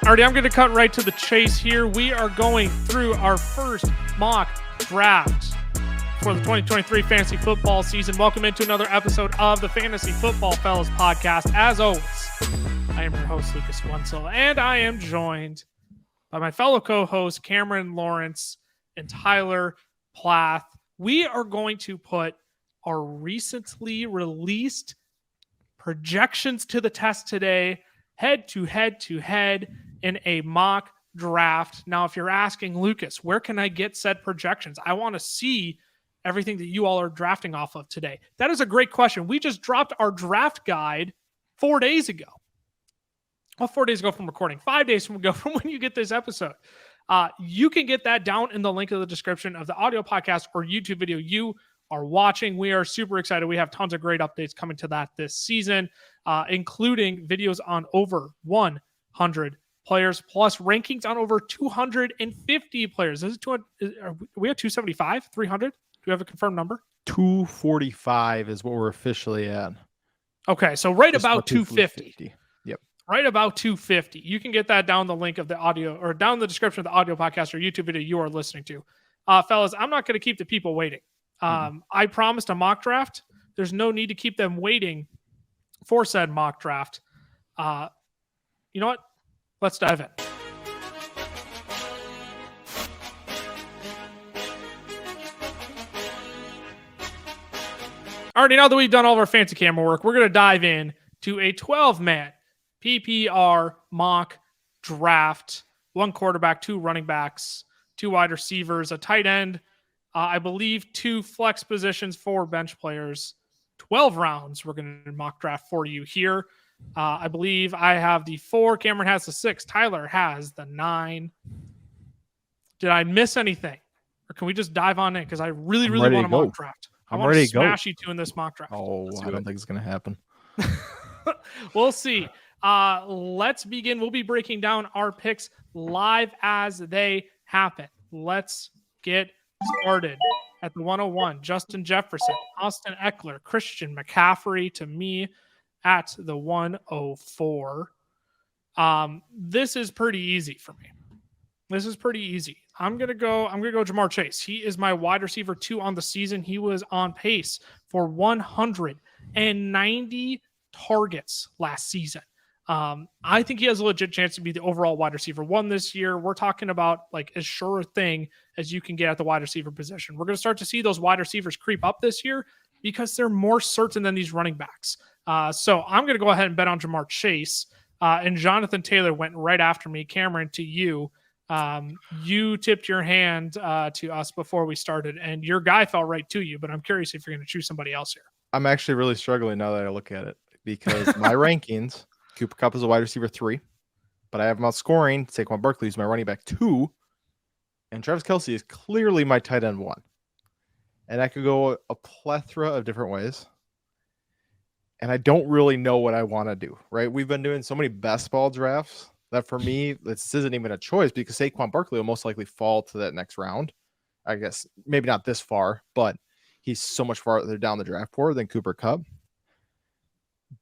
Alrighty, I'm going to cut right to the chase here. We are going through our first mock draft for the 2023 fantasy football season. Welcome into another episode of the Fantasy Football Fellas podcast. As always, I am your host, Lucas Wenzel, and I am joined by my fellow co-hosts, Cameron Lawrence and Tyler Plath. We are going to put our recently released projections to the test today, head to head in a mock draft. Now, if you're asking, Lucas, where can I get said projections? I want to see everything that you all are drafting off of today. That is a great question. We just dropped our draft guide 4 days ago. Well, 4 days ago from recording, 5 days from when you get this episode. You can get that down in the link of the description of the audio podcast or YouTube video you are watching. We are super excited. We have tons of great updates coming to that this season, including videos on over 100 players, plus rankings on over 250 players. This is 200, we have 275, 300? Do we have a confirmed number? 245 is what we're officially at. Okay, so right about 250. Yep. Right about 250. You can get that down the link of the audio or down the description of the audio podcast or YouTube video you are listening to. Fellas, I'm not going to keep the people waiting. I promised a mock draft. There's no need to keep them waiting for said mock draft. You know what? Let's dive in. Alrighty, now that we've done all of our fancy camera work, we're going to dive in to a 12-man PPR mock draft. 1 quarterback, 2 running backs, 2 wide receivers, a tight end, I believe 2 flex positions, 4 bench players, 12 rounds. We're going to mock draft for you here. I believe I have the 4. Cameron has the 6. Tyler has the 9. Did I miss anything? Or can we just dive on in? Because I really want a mock draft. I want to smash you 2 in this mock draft. Oh, I don't think it's going to happen. We'll see. Let's begin. We'll be breaking down our picks live as they happen. Let's get started. At the 101, Justin Jefferson, Austin Eckler, Christian McCaffrey to me at the 104. This is pretty easy for me. This is pretty easy. I'm gonna go Jamar Chase. He is my wide receiver 2 on the season. He was on pace for 190 targets last season. I think he has a legit chance to be the overall wide receiver 1 this year. We're talking about like as sure a thing as you can get at the wide receiver position. We're going to start to see those wide receivers creep up this year because they're more certain than these running backs. So I'm going to go ahead and bet on Jamar Chase. And Jonathan Taylor went right after me. Cameron, to you. You tipped your hand to us before we started, and your guy fell right to you, but I'm curious if you're going to choose somebody else here. I'm actually really struggling now that I look at it because my rankings, Cooper Kupp is a wide receiver 3, but I have him outscoring Saquon Barkley is my running back 2, and Travis Kelce is clearly my tight end 1. And I could go a plethora of different ways. And I don't really know what I want to do, right? We've been doing so many best ball drafts that for me, this isn't even a choice because Saquon Barkley will most likely fall to that next round. I guess maybe not this far, but he's so much farther down the draft board than Cooper Kupp.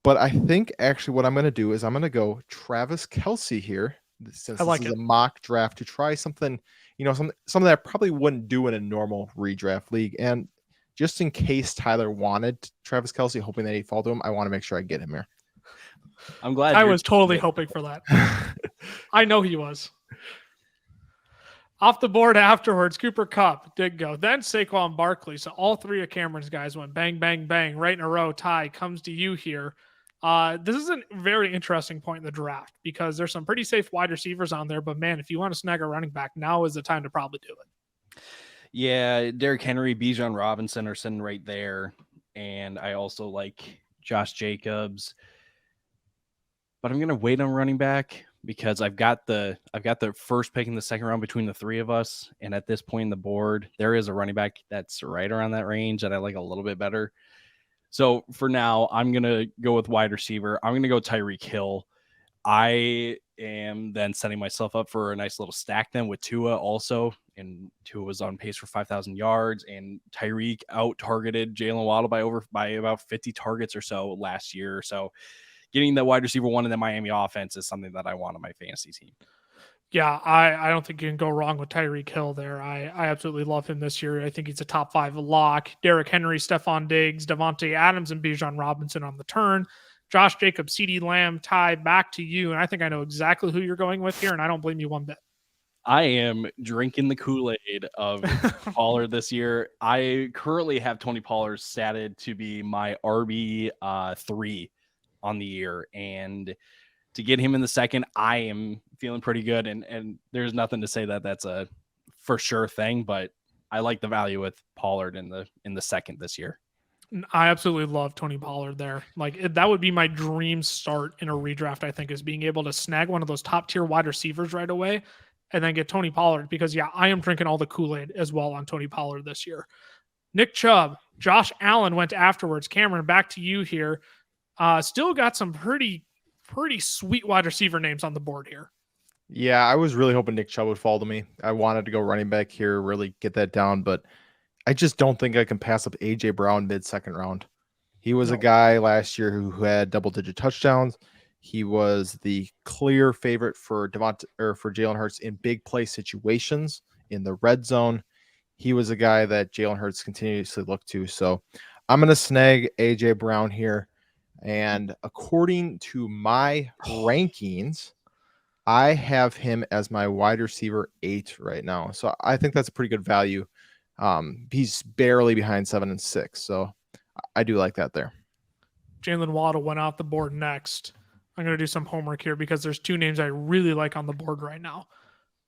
But I think actually what I'm going to do is I'm going to go Travis Kelce here, since this is a mock draft, to try something, something that I probably wouldn't do in a normal redraft league. And just in case Tyler wanted Travis Kelce, hoping that he'd fall to him, I want to make sure I get him here. I'm glad. I was totally hoping for that. I know he was. Off the board afterwards, Cooper Kupp did go. Then Saquon Barkley. So all 3 of Cameron's guys went bang, bang, bang, right in a row. Ty comes to you here. This is a very interesting point in the draft because there's some pretty safe wide receivers on there. But, man, if you want to snag a running back, now is the time to probably do it. Yeah, Derrick Henry, Bijan Robinson are sitting right there. And I also like Josh Jacobs. But I'm going to wait on running back because I've got the first pick in the second round between the 3 of us. And at this point in the board, there is a running back that's right around that range that I like a little bit better. So for now, I'm going to go with wide receiver. I'm going to go Tyreek Hill. I am then setting myself up for a nice little stack then with Tua also. And Tua was on pace for 5,000 yards, and Tyreek out-targeted Jalen Waddle by about 50 targets or so last year. So getting that wide receiver one in the Miami offense is something that I want on my fantasy team. Yeah, I don't think you can go wrong with Tyreek Hill there. I absolutely love him this year. I think he's a top 5 lock. Derrick Henry, Stephon Diggs, Devontae Adams, and Bijan Robinson on the turn. Josh Jacobs, CeeDee Lamb, Ty, back to you. And I think I know exactly who you're going with here, and I don't blame you one bit. I am drinking the Kool-Aid of Pollard this year. I currently have Tony Pollard statted to be my RB3 on the year. And to get him in the second, I am feeling pretty good. And there's nothing to say that that's a for sure thing, but I like the value with Pollard in the second this year. I absolutely love Tony Pollard there. That would be my dream start in a redraft, I think, is being able to snag one of those top tier wide receivers right away and then get Tony Pollard, because I am drinking all the Kool-Aid as well on Tony Pollard this year. Nick Chubb, Josh Allen went afterwards. Cameron, back to you here. Still got some pretty sweet wide receiver names on the board here. Yeah, I was really hoping Nick Chubb would fall to me. I wanted to go running back here, really get that down, but I just don't think I can pass up A.J. Brown mid-second round. He was a guy last year who had double-digit touchdowns. He was the clear favorite for Jalen Hurts in big play situations in the red zone. He was a guy that Jalen Hurts continuously looked to. So I'm going to snag A.J. Brown here. And according to my rankings, I have him as my wide receiver 8 right now. So I think that's a pretty good value. He's barely behind 7 and 6. So I do like that there. Jalen Waddle went off the board next. I'm going to do some homework here because there's 2 names I really like on the board right now.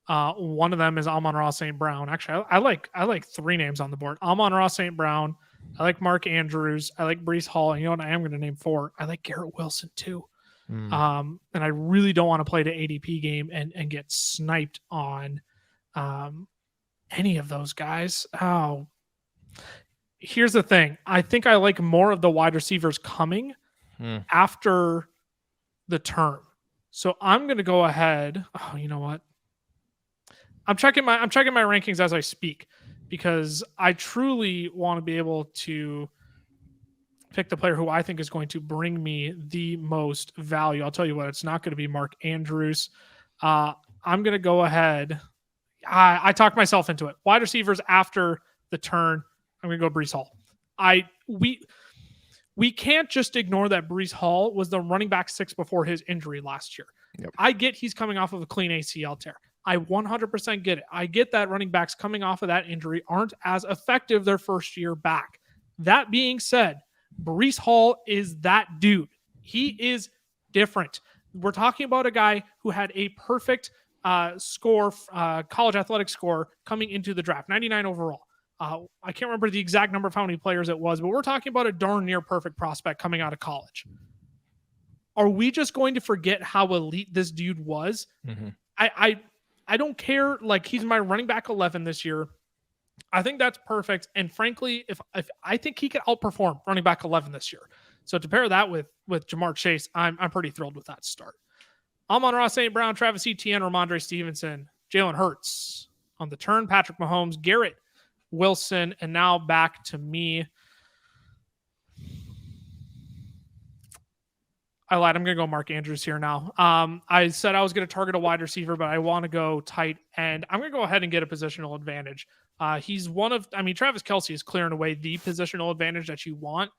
One of them is Amon-Ra St. Brown. Actually, I like 3 names on the board. Amon-Ra St. Brown. I like Mark Andrews. I like Breece Hall. And you know what? I am going to name 4. I like Garrett Wilson too. And I really don't want to play the ADP game and get sniped on any of those guys. Oh, here's the thing. I think I like more of the wide receivers coming after the term. So I'm going to go ahead. Oh, you know what? I'm checking my rankings as I speak, because I truly want to be able to pick the player who I think is going to bring me the most value. I'll tell you what, it's not going to be Mark Andrews. I'm going to go ahead. I talked myself into it. Wide receivers after the turn. I'm going to go Breece Hall. We can't just ignore that Breece Hall was the running back 6 before his injury last year. Yep. I get he's coming off of a clean ACL tear. I 100% get it. I get that running backs coming off of that injury aren't as effective their first year back. That being said, Breece Hall is that dude. He is different. We're talking about a guy who had a perfect score, college athletic score coming into the draft, 99 overall. I can't remember the exact number of how many players it was, but we're talking about a darn near perfect prospect coming out of college. Are we just going to forget how elite this dude was? Mm-hmm. I don't care. Like, he's my running back 11 this year. I think that's perfect. And frankly, if I think he could outperform running back 11 this year. So to pair that with Jamar Chase, I'm pretty thrilled with that start. Amon-Ra St. Brown, Travis Etienne, Ramondre Stevenson, Jalen Hurts on the turn, Patrick Mahomes, Garrett Wilson, and now back to me. I lied. I'm going to go Mark Andrews here now. I said I was going to target a wide receiver, but I want to go tight end. I'm going to go ahead and get a positional advantage. He's Travis Kelce is clearing away the positional advantage that you want.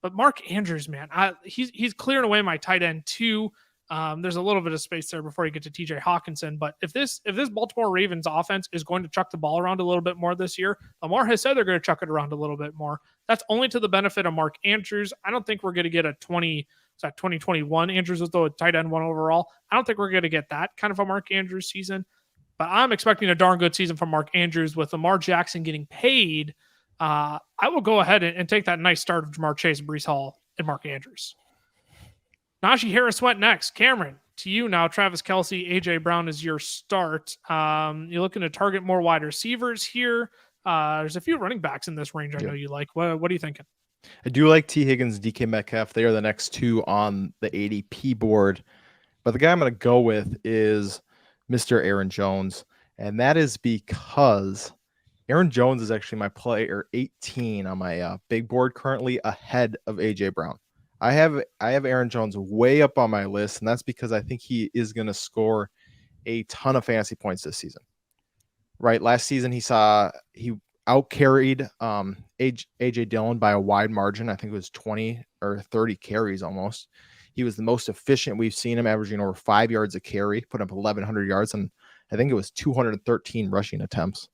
But Mark Andrews, man, he's clearing away my tight end too. There's a little bit of space there before you get to TJ Hawkinson. But if this Baltimore Ravens offense is going to chuck the ball around a little bit more this year, Lamar has said they're going to chuck it around a little bit more. That's only to the benefit of Mark Andrews. I don't think we're going to get a 2021 Andrews was the tight end 1 overall. I don't think we're going to get that kind of a Mark Andrews season. But I'm expecting a darn good season from Mark Andrews with Lamar Jackson getting paid. I will go ahead and take that nice start of Jamar Chase, Breece Hall, and Mark Andrews. Najee Harris went next. Cameron, to you now. Travis Kelce, A.J. Brown is your start. You're looking to target more wide receivers here. There's a few running backs in this range I know you like. What are you thinking? I do like T. Higgins, DK Metcalf. They are the next 2 on the ADP board. But the guy I'm going to go with is Mr. Aaron Jones. And that is because Aaron Jones is actually my player 18 on my big board currently, ahead of A.J. Brown. I have Aaron Jones way up on my list, and that's because I think he is going to score a ton of fantasy points this season. Right, last season he outcarried AJ Dillon by a wide margin. I think it was 20 or 30 carries almost. He was the most efficient we've seen him, averaging over 5 yards a carry, put up 1,100 yards, and I think it was 213 rushing attempts.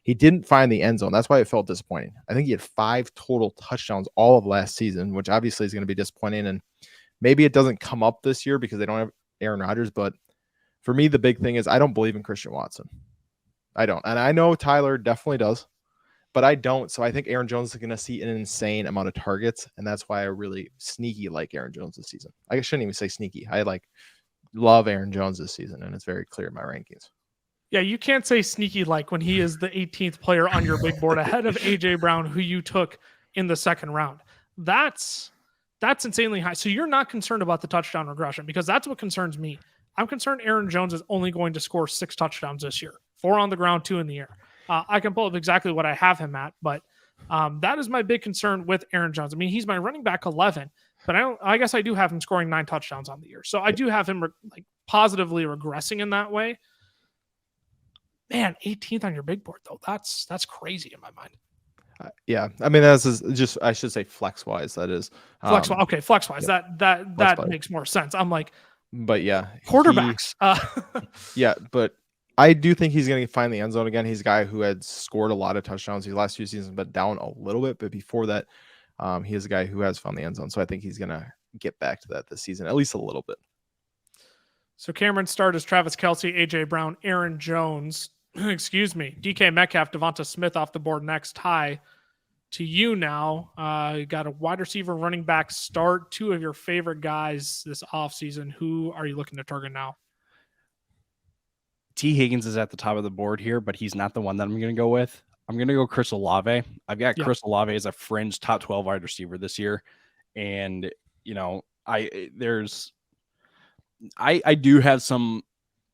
He didn't find the end zone. That's why it felt disappointing. I think he had 5 total touchdowns all of last season, which obviously is going to be disappointing. And maybe it doesn't come up this year because they don't have Aaron Rodgers. But for me, the big thing is I don't believe in Christian Watson. I don't. And I know Tyler definitely does, but I don't. So I think Aaron Jones is going to see an insane amount of targets. And that's why I really sneaky like Aaron Jones this season. I shouldn't even say sneaky. I love Aaron Jones this season. And it's very clear in my rankings. Yeah, you can't say sneaky like when he is the 18th player on your big board ahead of AJ Brown, who you took in the second round. That's insanely high. So you're not concerned about the touchdown regression, because that's what concerns me. I'm concerned Aaron Jones is only going to score 6 touchdowns this year, 4 on the ground, 2 in the air. I can pull up exactly what I have him at, but that is my big concern with Aaron Jones. I mean, he's my running back 11, but I guess I do have him scoring 9 touchdowns on the year. So I do have him positively regressing in that way. Man, 18th on your big board though. That's crazy in my mind. Yeah, I mean that's just I should say flex wise. That is flex. Okay, flex wise. Yeah, that makes more sense. I'm like, but yeah, quarterbacks. Yeah, but I do think he's going to find the end zone again. He's a guy who had scored a lot of touchdowns these last few seasons, but down a little bit. But before that, he is a guy who has found the end zone. So I think he's going to get back to that this season, at least a little bit. So Cameron's start is Travis Kelce, AJ Brown, Aaron Jones, excuse me, DK Metcalf, Devonta Smith off the board next. Ty, to you now. You got a wide receiver, running back start, 2 of your favorite guys this offseason. Who are you looking to target now? T. Higgins is at the top of the board here, but he's not the one that I'm going to go with. I'm going to go Chris Olave. I've got Chris Olave as a fringe top 12 wide receiver this year. And, I do have some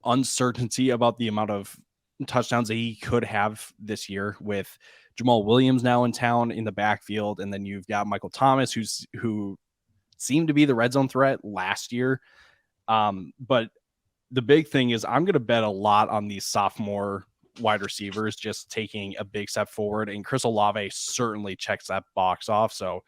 uncertainty about the amount of touchdowns that he could have this year with Jamal Williams now in town in the backfield. And then you've got Michael Thomas, who seemed to be the red zone threat last year. But the big thing is I'm going to bet a lot on these sophomore wide receivers just taking a big step forward. And Chris Olave certainly checks that box off. So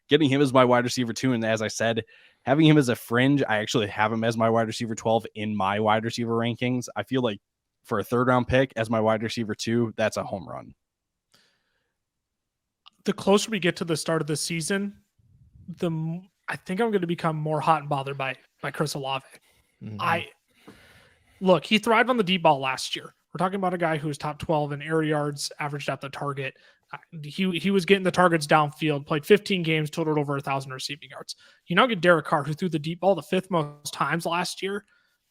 getting him as my wide receiver 2. And as I said, having him as a fringe, I actually have him as my wide receiver 12 in my wide receiver rankings. I feel like for a 3rd round pick as my wide receiver 2, that's a home run. The closer we get to the start of the season, I think I'm going to become more hot and bothered by Chris Olave. Mm-hmm. Look, he thrived on the deep ball last year. We're talking about a guy who was top 12 in air yards, averaged at the target. He was getting the targets downfield, played 15 games, totaled over 1,000 receiving yards. You now get Derek Carr, who threw the deep ball the 5th most times last year.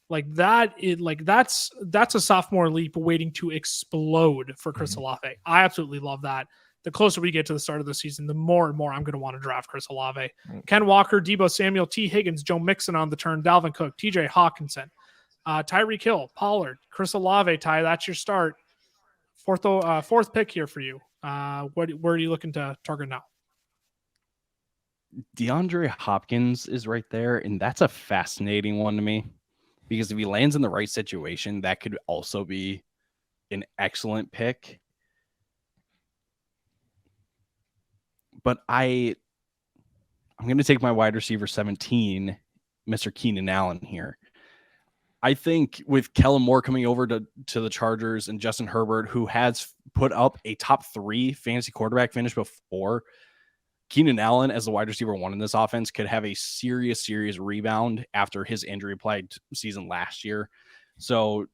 That's a sophomore leap waiting to explode for Chris Olave. I absolutely love that. The closer we get to the start of the season, the more and more I'm going to want to draft Chris Olave. Ken Walker, Deebo Samuel, T. Higgins, Joe Mixon on the turn, Dalvin Cook, TJ Hawkinson, Tyreek Hill, Pollard, Chris Olave. Ty, that's your start. Fourth pick here for you. Where are you looking to target now? DeAndre Hopkins is right there, and that's a fascinating one to me because if he lands in the right situation, that could also be an excellent pick. But I'm going to take my wide receiver 17, Mr. Keenan Allen here. I think with Kellen Moore coming over to the Chargers and Justin Herbert, who has put up a top 3 fantasy quarterback finish before, Keenan Allen as the wide receiver 1 in this offense could have a serious rebound after his injury-plagued season last year. So,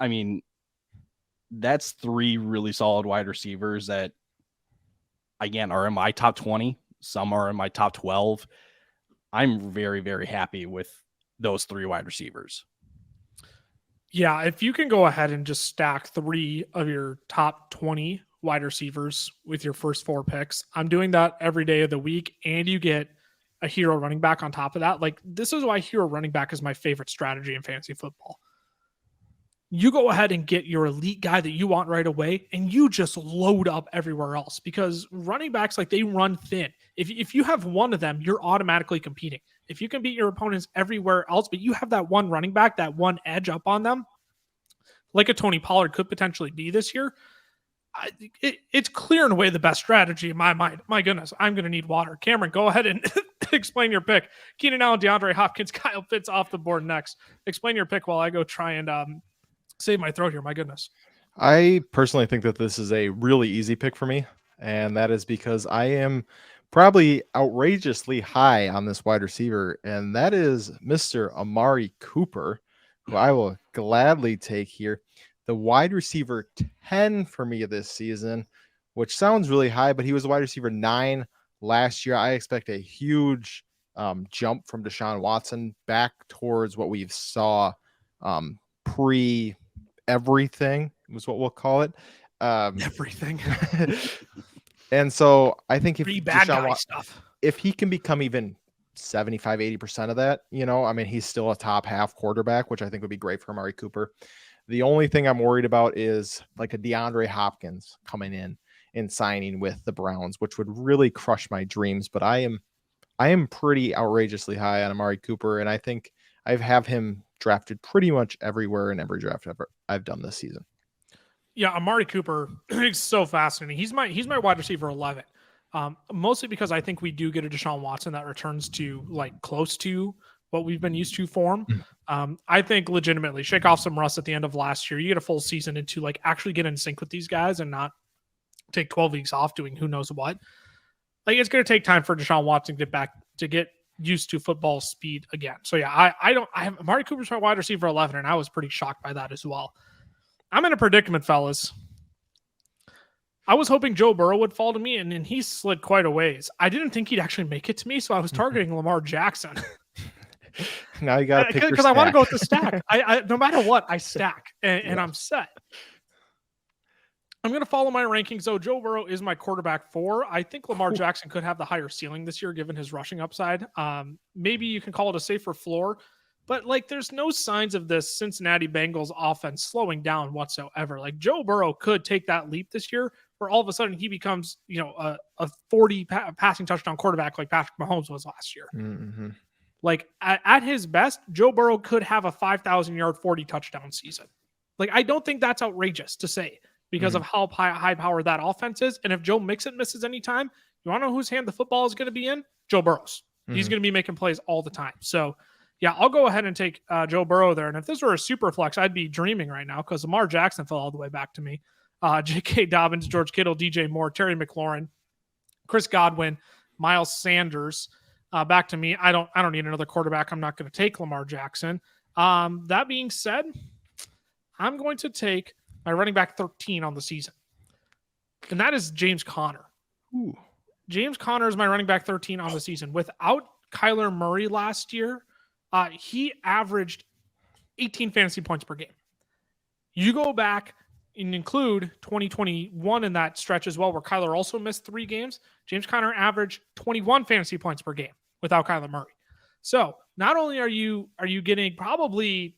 I mean, that's 3 really solid wide receivers that, again, are in my top 20. Some are in my top 12. I'm very, very happy with those 3 wide receivers. Yeah, if you can go ahead and just stack 3 of your top 20 wide receivers with your first 4 picks, I'm doing that every day of the week, and you get a hero running back on top of that. This is why hero running back is my favorite strategy in fantasy football. you go ahead and get your elite guy that you want right away, and you just load up everywhere else, because running backs, like, they run thin. If you have one of them, you're automatically competing. If you can beat your opponents everywhere else, but you have that one running back, that one edge up on them, like a Tony Pollard could potentially be this year, it's clear and away the best strategy in my mind. My goodness, I'm going to need water. Cameron, go ahead and explain your pick. Keenan Allen, DeAndre Hopkins, Kyle Pitts off the board next. Explain your pick while I go try and save my throat here. My goodness. I personally think that this is a really easy pick for me, and that is because I am probably outrageously high on this wide receiver, and that is Mr. Amari Cooper, who I will gladly take here. The wide receiver 10 for me this season, which sounds really high, but he was a wide receiver 9 last year. I expect a huge jump from Deshaun Watson back towards what we've saw pre everything was what we'll call it. Everything. And so I think if bad guy stuff, if he can become even 75-80% of that, I mean, he's still a top half quarterback, which I think would be great for Amari Cooper. The only thing I'm worried about is like a DeAndre Hopkins coming in and signing with the Browns, which would really crush my dreams. But I am pretty outrageously high on Amari Cooper, and I think I have him drafted pretty much everywhere in every draft I've done this season. Yeah, Amari Cooper is so fascinating. He's my wide receiver 11, mostly because I think we do get a Deshaun Watson that returns to like close to what we've been used to for him. I think legitimately shake off some rust at the end of last year. You get a full season into like actually get in sync with these guys and not take 12 weeks off doing who knows what. Like, it's going to take time for Deshaun Watson to get used to football speed again. So yeah, I have Amari Cooper's my wide receiver 11, and I was pretty shocked by that as well. I'm in a predicament, fellas. I was hoping Joe Burrow would fall to me, and he slid quite a ways. I didn't think he'd actually make it to me, so I was targeting Lamar Jackson. Now you got to pick because I want to go with the stack. I no matter what, I stack, and I'm set. I'm going to follow my rankings, though. Joe Burrow is my quarterback 4. I think Lamar Jackson could have the higher ceiling this year, given his rushing upside. Maybe you can call it a safer floor, but like, there's no signs of this Cincinnati Bengals offense slowing down whatsoever. Like, Joe Burrow could take that leap this year, where all of a sudden he becomes, a 40 passing touchdown quarterback like Patrick Mahomes was last year. Mm-hmm. Like, at his best, Joe Burrow could have a 5,000-yard, 40 touchdown season. Like, I don't think that's outrageous to say, because of how high-powered that offense is. And if Joe Mixon misses any time, you want to know whose hand the football is going to be in? Joe Burrow's. He's going to be making plays all the time. So, yeah, I'll go ahead and take Joe Burrow there. And if this were a super flex, I'd be dreaming right now, because Lamar Jackson fell all the way back to me. J.K. Dobbins, George Kittle, DJ Moore, Terry McLaurin, Chris Godwin, Miles Sanders. Back to me. I don't need another quarterback. I'm not going to take Lamar Jackson. That being said, I'm going to take my running back 13 on the season, and that is James Conner. Ooh. James Conner is my running back 13 on the season. Without Kyler Murray last year, he averaged 18 fantasy points per game. You go back and include 2021 in that stretch as well, where Kyler also missed 3 games. James Conner averaged 21 fantasy points per game without Kyler Murray. So not only are you getting probably,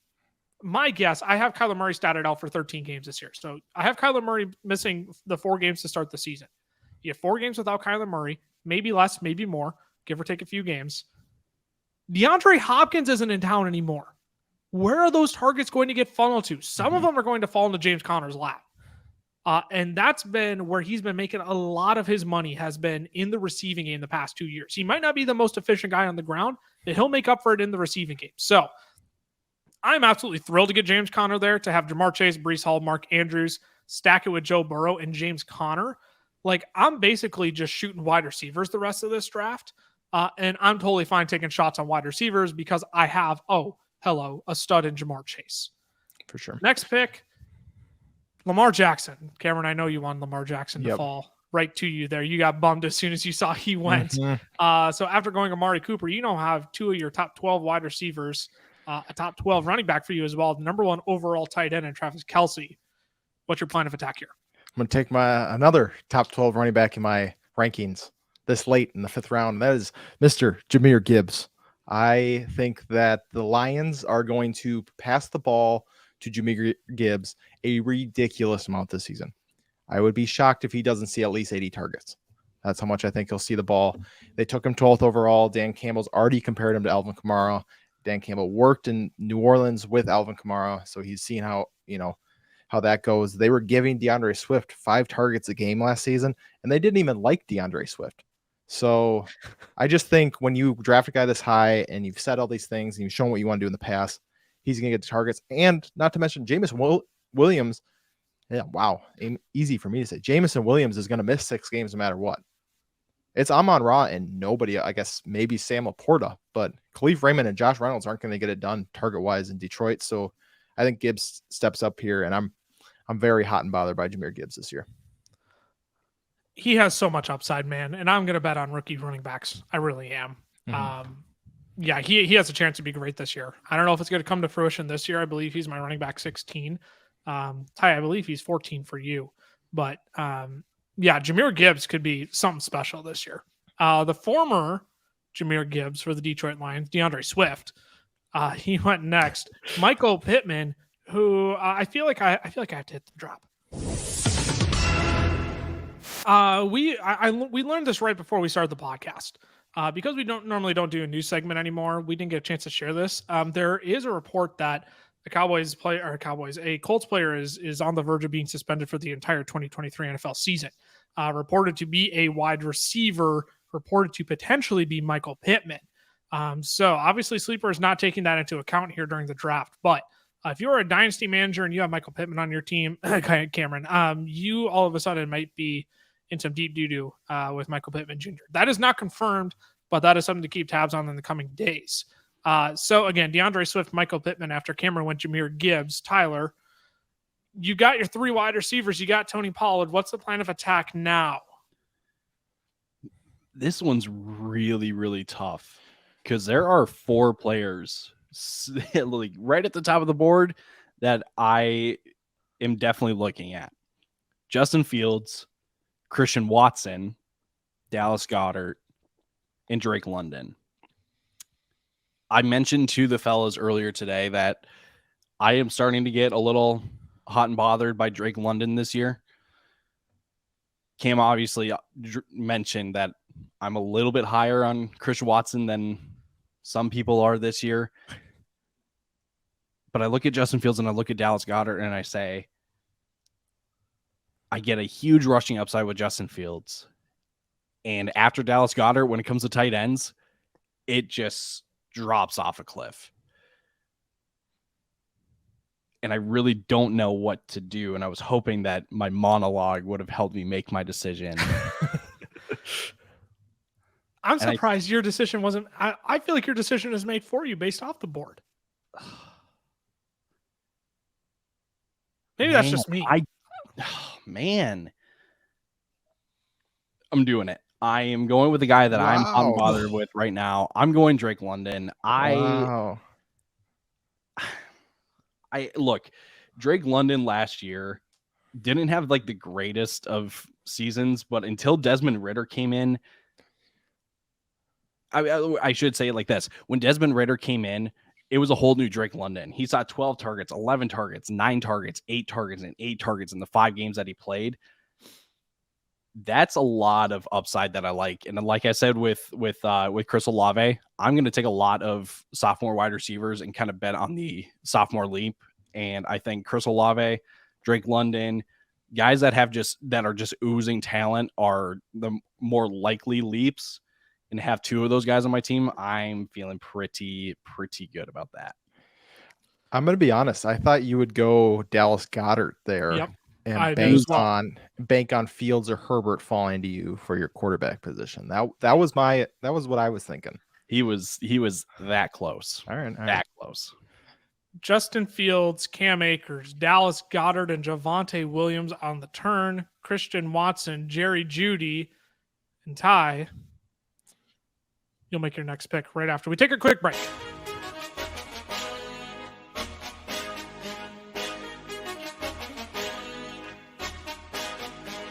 my guess, I have Kyler Murray statted out for 13 games this year. So I have Kyler Murray missing the 4 games to start the season. You have 4 games without Kyler Murray, maybe less, maybe more, give or take a few games. DeAndre Hopkins isn't in town anymore. Where are those targets going to get funneled to? Some of them are going to fall into James Conner's lap. And that's been where he's been making a lot of his money, has been in the receiving game the past 2 years. He might not be the most efficient guy on the ground, but he'll make up for it in the receiving game. So I'm absolutely thrilled to get James Conner there, to have Jamar Chase, Breece Hall, Mark Andrews, stack it with Joe Burrow and James Conner. Like, I'm basically just shooting wide receivers the rest of this draft. And I'm totally fine taking shots on wide receivers, because I have, a stud in Jamar Chase. For sure. Next pick, Lamar Jackson. Cameron, I know you want Lamar Jackson to fall right to you there. You got bummed as soon as you saw he went. Mm-hmm. So after going Amari Cooper, you don't have 2 of your top 12 wide receivers, a top 12 running back for you as well. The number 1 overall tight end, and Travis Kelce. What's your plan of attack here? I'm going to take another top 12 running back in my rankings this late in the 5th round. That is Mr. Jahmyr Gibbs. I think that the Lions are going to pass the ball to Jahmyr Gibbs a ridiculous amount this season. I would be shocked if he doesn't see at least 80 targets. That's how much I think he'll see the ball. They took him 12th overall. Dan Campbell's already compared him to Alvin Kamara. Dan Campbell worked in New Orleans with Alvin Kamara, so he's seen how that goes. They were giving DeAndre Swift 5 targets a game last season, and they didn't even like DeAndre Swift. So I just think when you draft a guy this high and you've said all these things and you've shown what you want to do in the past, he's going to get the targets. And not to mention Jameson Williams. Yeah, wow. Easy for me to say. Jameson Williams is going to miss 6 games no matter what. It's Amon-Ra and nobody, I guess maybe Sam Laporta, but Khalif Raymond and Josh Reynolds aren't going to get it done target-wise in Detroit. So I think Gibbs steps up here, and I'm very hot and bothered by Jahmyr Gibbs this year. He has so much upside, man, and I'm going to bet on rookie running backs. I really am. Yeah, he has a chance to be great this year. I don't know if it's going to come to fruition this year. I believe he's my running back 16. Ty, I believe he's 14 for you. But, yeah, Jahmyr Gibbs could be something special this year. The former Jahmyr Gibbs for the Detroit Lions, DeAndre Swift, he went next. Michael Pittman, who I feel like I have to hit the drop. We learned this right before we started the podcast. Because we don't do a news segment anymore, we didn't get a chance to share this. There is a report that a Colts player is on the verge of being suspended for the entire 2023 NFL season. Reported to be a wide receiver, reported to potentially be Michael Pittman. So obviously Sleeper is not taking that into account here during the draft, but if you're a dynasty manager and you have Michael Pittman on your team, Cameron, you all of a sudden might be in some deep doo-doo with Michael Pittman Jr. That is not confirmed, but that is something to keep tabs on in the coming days. So again, DeAndre Swift, Michael Pittman after Cameron went Jahmyr Gibbs. Tyler, you got your 3 wide receivers. You got Tony Pollard. What's the plan of attack now? This one's really, really tough because there are 4 players like right at the top of the board that I am definitely looking at. Justin Fields, Christian Watson, Dallas Goedert, and Drake London. I mentioned to the fellas earlier today that I am starting to get a little hot and bothered by Drake London this year. Cam obviously mentioned that I'm a little bit higher on Christian Watson than some people are this year. But I look at Justin Fields and I look at Dallas Goedert and I say, I get a huge rushing upside with Justin Fields. And after Dallas Goedert, when it comes to tight ends, it just drops off a cliff. And I really don't know what to do. And I was hoping that my monologue would have helped me make my decision. I'm surprised your decision wasn't. I feel like your decision is made for you based off the board. Maybe that's just me. Man, I'm doing it. I am going with the guy that I'm unbothered with right now. I'm going Drake London. Look, Drake London last year didn't have like the greatest of seasons, but until Desmond Ridder came in, I should say it like this. When Desmond Ridder came in, it was a whole new Drake London. He saw 12 targets, 11 targets, 9 targets, 8 targets, and 8 targets in the 5 games that he played. That's a lot of upside that I like. And then, like I said, with Chris Olave, I'm going to take a lot of sophomore wide receivers and kind of bet on the sophomore leap. And I think Chris Olave, Drake London, guys that are just oozing talent are the more likely leaps. And have 2 of those guys on my team, I'm feeling pretty good about that. I'm going to be honest. I thought you would go Dallas Goedert there. Yep. And bank on Fields or Herbert falling to you for your quarterback position. That was what I was thinking. He was that close. All right. That close. Justin Fields, Cam Akers, Dallas Goedert, and Javonte Williams on the turn. Christian Watson, Jerry Jeudy, and Ty. You'll make your next pick right after we take a quick break.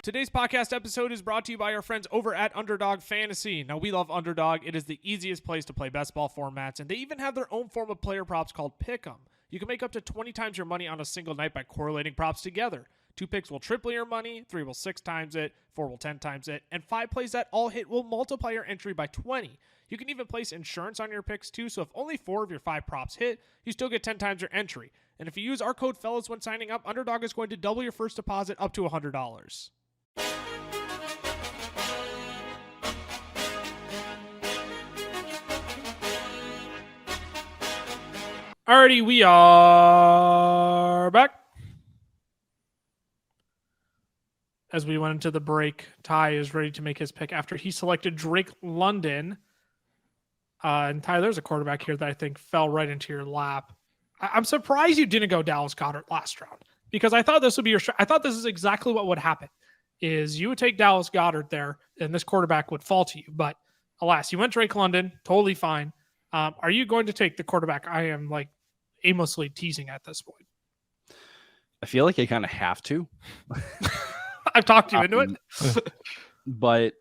Today's podcast episode is brought to you by our friends over at Underdog Fantasy. Now, we love Underdog. It is the easiest place to play best ball formats, and they even have their own form of player props called Pick'em. You can make up to 20 times your money on a single night by correlating props together. 2 picks will triple your money, 3 will 6 times it, 4 will 10 times it, and 5 plays that all hit will multiply your entry by 20. You can even place insurance on your picks too, so if only 4 of your 5 props hit, you still get 10 times your entry. And if you use our code FELLAS when signing up, Underdog is going to double your first deposit up to $100. Alrighty, we are back. As we went into the break, Ty is ready to make his pick after he selected Drake London. And Ty, there's a quarterback here that I think fell right into your lap. I'm surprised you didn't go Dallas Goedert last round, because I thought this would be I thought this is exactly what would happen. Is you would take Dallas Goedert there, and this quarterback would fall to you. But alas, you went Drake London, totally fine. Are you going to take the quarterback I am like aimlessly teasing at this point? I feel like I kind of have to. I've talked you into it. But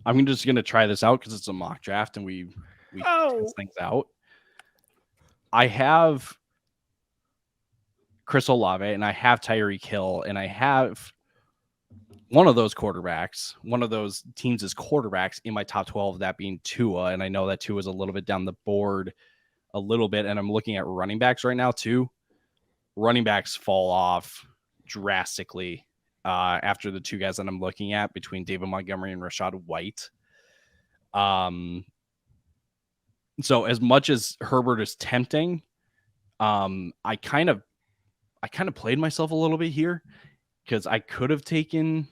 I'm just going to try this out because it's a mock draft and we test things out. I have Chris Olave and I have Tyreek Hill and I have one of those quarterbacks, one of those teams is quarterbacks in my top 12, that being Tua. And I know that Tua is a little bit down the board a little bit. And I'm looking at running backs right now too. Running backs fall off drastically after the 2 guys that I'm looking at between David Montgomery and Rachaad White. So as much as Herbert is tempting, I kind of played myself a little bit here because I could have taken,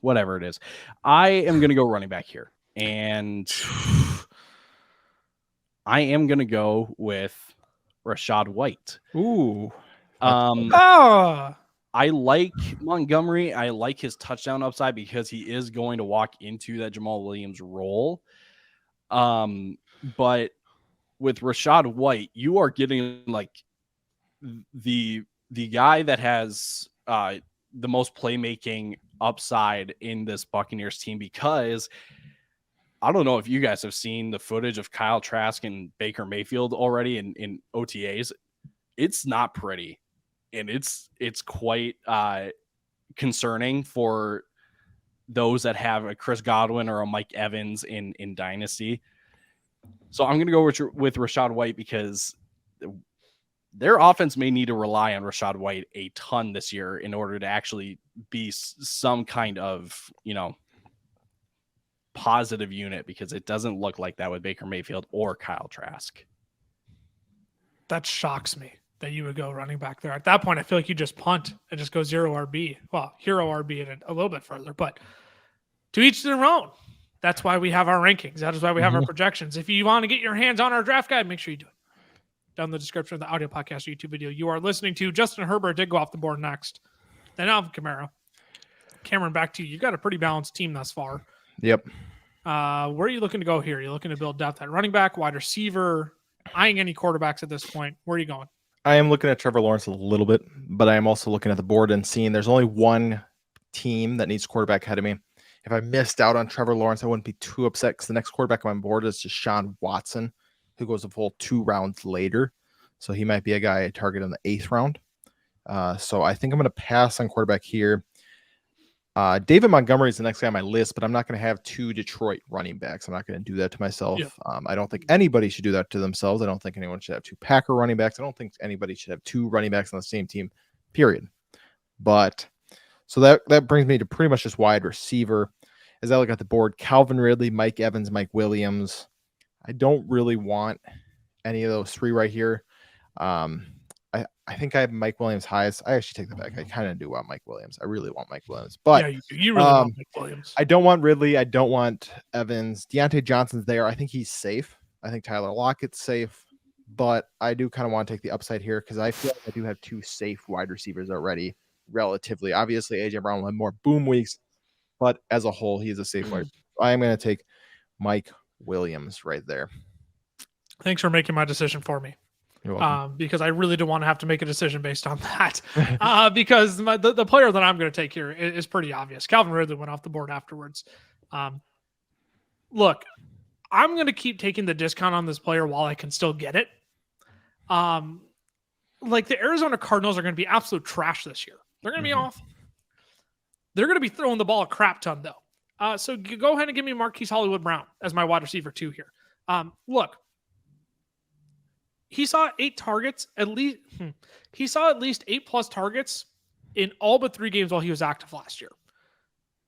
whatever it is. I am going to go running back here, and I am going to go with Rachaad White. Ooh. I like Montgomery. I like his touchdown upside because he is going to walk into that Jamal Williams role. But with Rachaad White, you are getting like the guy that has the most playmaking upside in this Buccaneers team, because I don't know if you guys have seen the footage of Kyle Trask and Baker Mayfield already in OTAs. It's not pretty. And it's quite concerning for those that have a Chris Godwin or a Mike Evans in Dynasty. So I'm going to go with Rachaad White because their offense may need to rely on Rachaad White a ton this year in order to actually be some kind of, positive unit, because it doesn't look like that with Baker Mayfield or Kyle Trask. That shocks me that you would go running back there. At that point, I feel like you just punt and just go 0 RB. Well, hero RB and a little bit further, but to each their own. That's why we have our rankings. That is why we have our projections. If you want to get your hands on our draft guide, make sure you do it. Down in the description of the audio podcast or YouTube video you are listening to. Justin Herbert did go off the board next. Then Alvin Kamara. Cameron, back to you. You've got a pretty balanced team thus far. Yep. Where are you looking to go here? You're looking to build depth at running back, wide receiver, eyeing any quarterbacks at this point. Where are you going? I am looking at Trevor Lawrence a little bit, but I am also looking at the board and seeing there's only one team that needs quarterback ahead of me. If I missed out on Trevor Lawrence, I wouldn't be too upset because the next quarterback on my board is Deshaun Watson, who goes a full 2 rounds later. So he might be a guy I target in the 8th round. So I think I'm going to pass on quarterback here. David Montgomery is the next guy on my list, but I'm not going to have 2 Detroit running backs. I'm not going to do that to myself. Yeah. I don't think anybody should do that to themselves. I don't think anyone should have 2 Packer running backs. I don't think anybody should have 2 running backs on the same team, period. But so that brings me to pretty much just wide receiver. As I look at the board, Calvin Ridley, Mike Evans, Mike Williams. I don't really want any of those 3 right here. I think I have Mike Williams highest. I actually take that back. I kind of do want Mike Williams. I really want Mike Williams. But yeah, you really want Mike Williams. I don't want Ridley. I don't want Evans. Deontay Johnson's there. I think he's safe. I think Tyler Lockett's safe. But I do kind of want to take the upside here because I feel like I do have 2 safe wide receivers already, relatively. Obviously, A.J. Brown will have more boom weeks, but as a whole, he's a safe wide receiver. I am going to take Mike Williams right there. Thanks for making my decision for me. You're welcome. Because I really don't want to have to make a decision based on that. Because the player that I'm going to take here is pretty obvious. Calvin Ridley went off the board afterwards. Look, I'm going to keep taking the discount on this player while I can still get it. Like the Arizona Cardinals are going to be absolute trash this year. They're going to be awful. They're going to be throwing the ball a crap ton, though. So go ahead and give me Marquise Hollywood Brown as my wide receiver 2 here. Look, he saw 8 targets, he saw at least 8+ targets in all but 3 games while he was active last year.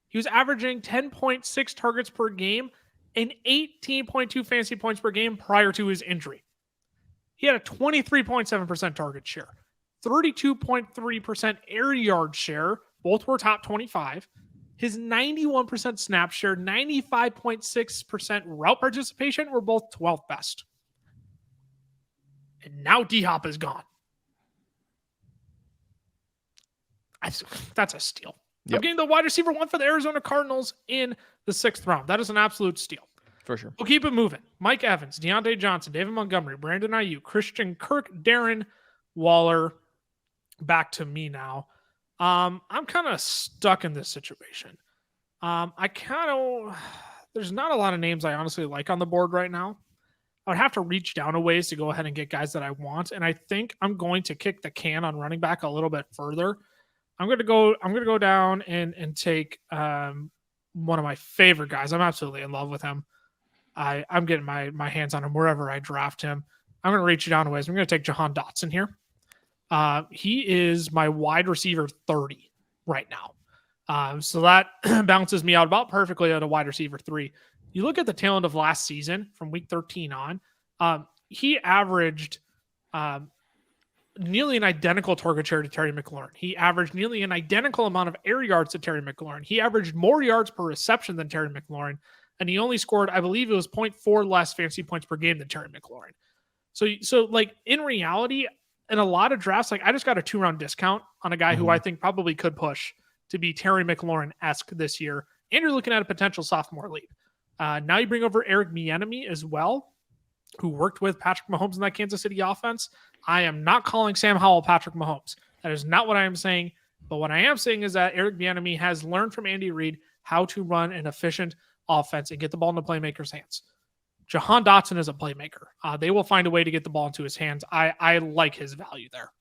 He was averaging 10.6 targets per game and 18.2 fantasy points per game prior to his injury. He had a 23.7% target share, 32.3% air yard share. Both were top 25. His 91% snap share, 95.6% route participation were both 12th best. And now D-Hop is gone. That's a steal. Yep. I'm getting the wide receiver 1 for the Arizona Cardinals in the 6th round. That is an absolute steal. For sure. We'll keep it moving. Mike Evans, Deontay Johnson, David Montgomery, Brandon Ayuk, Christian Kirk, Darren Waller. Back to me now. I'm kind of stuck in this situation. There's not a lot of names I honestly like on the board right now. I would have to reach down a ways to go ahead and get guys that I want. And I think I'm going to kick the can on running back a little bit further. I'm going to go down and take one of my favorite guys. I'm absolutely in love with him. I'm getting my hands on him wherever I draft him. I'm going to reach down a ways. I'm going to take Jahan Dotson here. He is my wide receiver 30 right now. So that balances me out about perfectly at a wide receiver 3. You look at the tail end of last season from week 13 on, he averaged nearly an identical target share to Terry McLaurin. He averaged nearly an identical amount of air yards to Terry McLaurin. He averaged more yards per reception than Terry McLaurin, and he only scored, I believe it was 0.4 less fantasy points per game than Terry McLaurin. So like in reality, in a lot of drafts, like I just got a 2-round discount on a guy who I think probably could push to be Terry McLaurin-esque this year. And you're looking at a potential sophomore lead. Now you bring over Eric Bieniemy as well, who worked with Patrick Mahomes in that Kansas City offense. I am not calling Sam Howell Patrick Mahomes. That is not what I am saying. But what I am saying is that Eric Bieniemy has learned from Andy Reid how to run an efficient offense and get the ball in the playmaker's hands. Jahan Dotson is a playmaker. They will find a way to get the ball into his hands. I like his value there.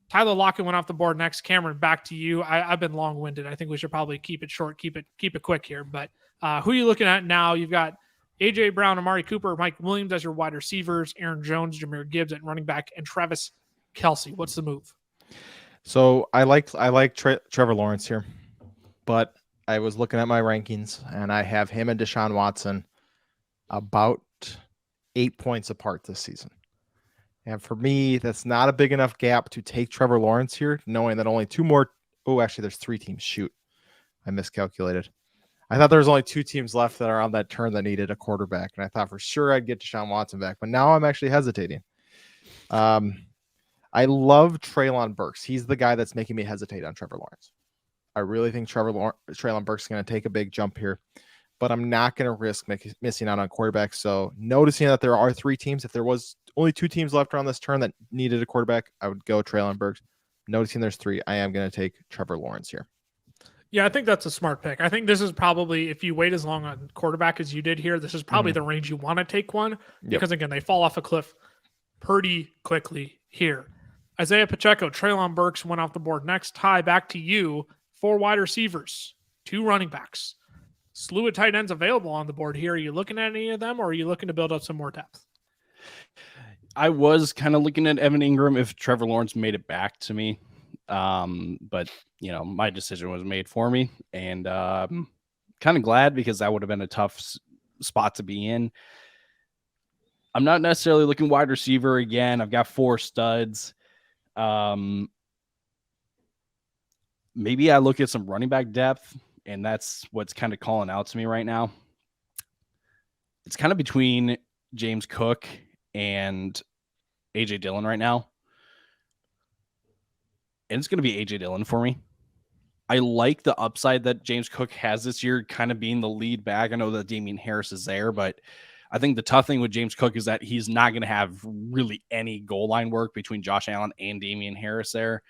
Tyler Lockett went off the board next. Cameron, back to you. I've been long-winded. I think we should probably keep it short, keep it quick here. But who are you looking at now? You've got A.J. Brown, Amari Cooper, Mike Williams as your wide receivers, Aaron Jones, Jahmyr Gibbs at running back, and Travis Kelce. What's the move? So I like Trevor Lawrence here, but I was looking at my rankings, and I have him and Deshaun Watson about 8 points apart this season. And for me, that's not a big enough gap to take Trevor Lawrence here, knowing that only 2 more. Oh, actually, there's 3 teams. Shoot, I miscalculated. I thought there was only 2 teams left that are on that turn that needed a quarterback, and I thought for sure I'd get Deshaun Watson back, but now I'm actually hesitating. I love Treylon Burks. He's the guy that's making me hesitate on Trevor Lawrence. I really think Treylon Burks is going to take a big jump here, but I'm not going to risk missing out on quarterback. So noticing that there are 3 teams, if there was only 2 teams left around this turn that needed a quarterback, I would go Treylon Burks. Noticing there's 3, I am going to take Trevor Lawrence here. Yeah, I think that's a smart pick. I think this is probably, if you wait as long on quarterback as you did here, this is probably the range you want to take one because, again, they fall off a cliff pretty quickly here. Isaiah Pacheco, Treylon Burks went off the board. Next, Ty, back to you. 4 wide receivers, 2 running backs. Slew of tight ends available on the board here. Are you looking at any of them, or are you looking to build up some more depth? I was kind of looking at Evan Ingram if Trevor Lawrence made it back to me. But, my decision was made for me. And kind of glad because that would have been a tough spot to be in. I'm not necessarily looking wide receiver again. I've got 4 studs. Maybe I look at some running back depth, and that's what's kind of calling out to me right now. It's kind of between James Cook and AJ Dillon right now. And it's going to be AJ Dillon for me. I like the upside that James Cook has this year, kind of being the lead back. I know that Damian Harris is there, but I think the tough thing with James Cook is that he's not going to have really any goal line work between Josh Allen and Damian Harris there.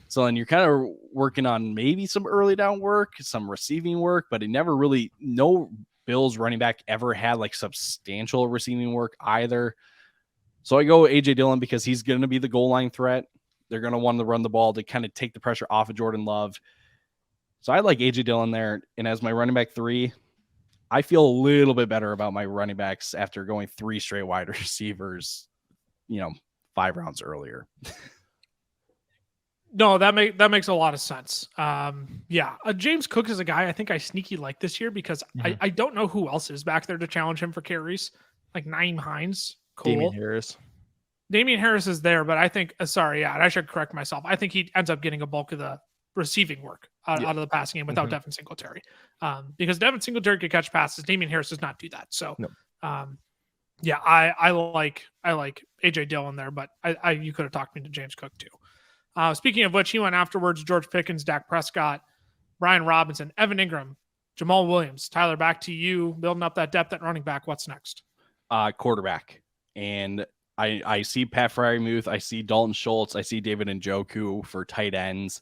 So then you're kind of working on maybe some early down work, some receiving work, but no Bills running back ever had like substantial receiving work either. So I go AJ Dillon because he's going to be the goal line threat. They're going to want to run the ball to kind of take the pressure off of Jordan Love. So I like AJ Dillon there. And as my running back 3, I feel a little bit better about my running backs after going 3 straight wide receivers, 5 rounds earlier. No, that makes a lot of sense. James Cook is a guy I think I sneaky like this year because I don't know who else is back there to challenge him for carries. Like Naeem Hines. Cool. Damian Harris is there, but I think, I should correct myself. I think he ends up getting a bulk of the receiving work out of the passing game without Devin Singletary. Because Devin Singletary could catch passes. Damian Harris does not do that. So, I like AJ Dillon there, but you could have talked me to James Cook too. Speaking of which, he went afterwards: George Pickens, Dak Prescott, Brian Robinson, Evan Ingram, Jamal Williams. Tyler, back to you, building up that depth at running back. What's next? Quarterback. And I see Pat Freiermuth, I see Dalton Schultz, I see David Njoku for tight ends.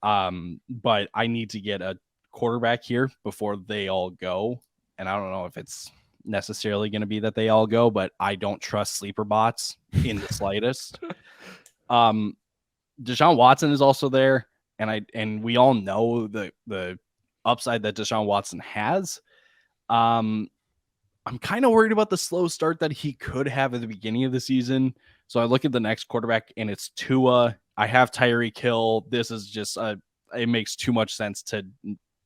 But I need to get a quarterback here before they all go. And I don't know if it's necessarily going to be that they all go, but I don't trust sleeper bots in the slightest. Deshaun Watson is also there, and we all know the upside that Deshaun Watson has. I'm kind of worried about the slow start that he could have at the beginning of the season. So I look at the next quarterback, and it's Tua. I have Tyreek Hill. This is just it makes too much sense to,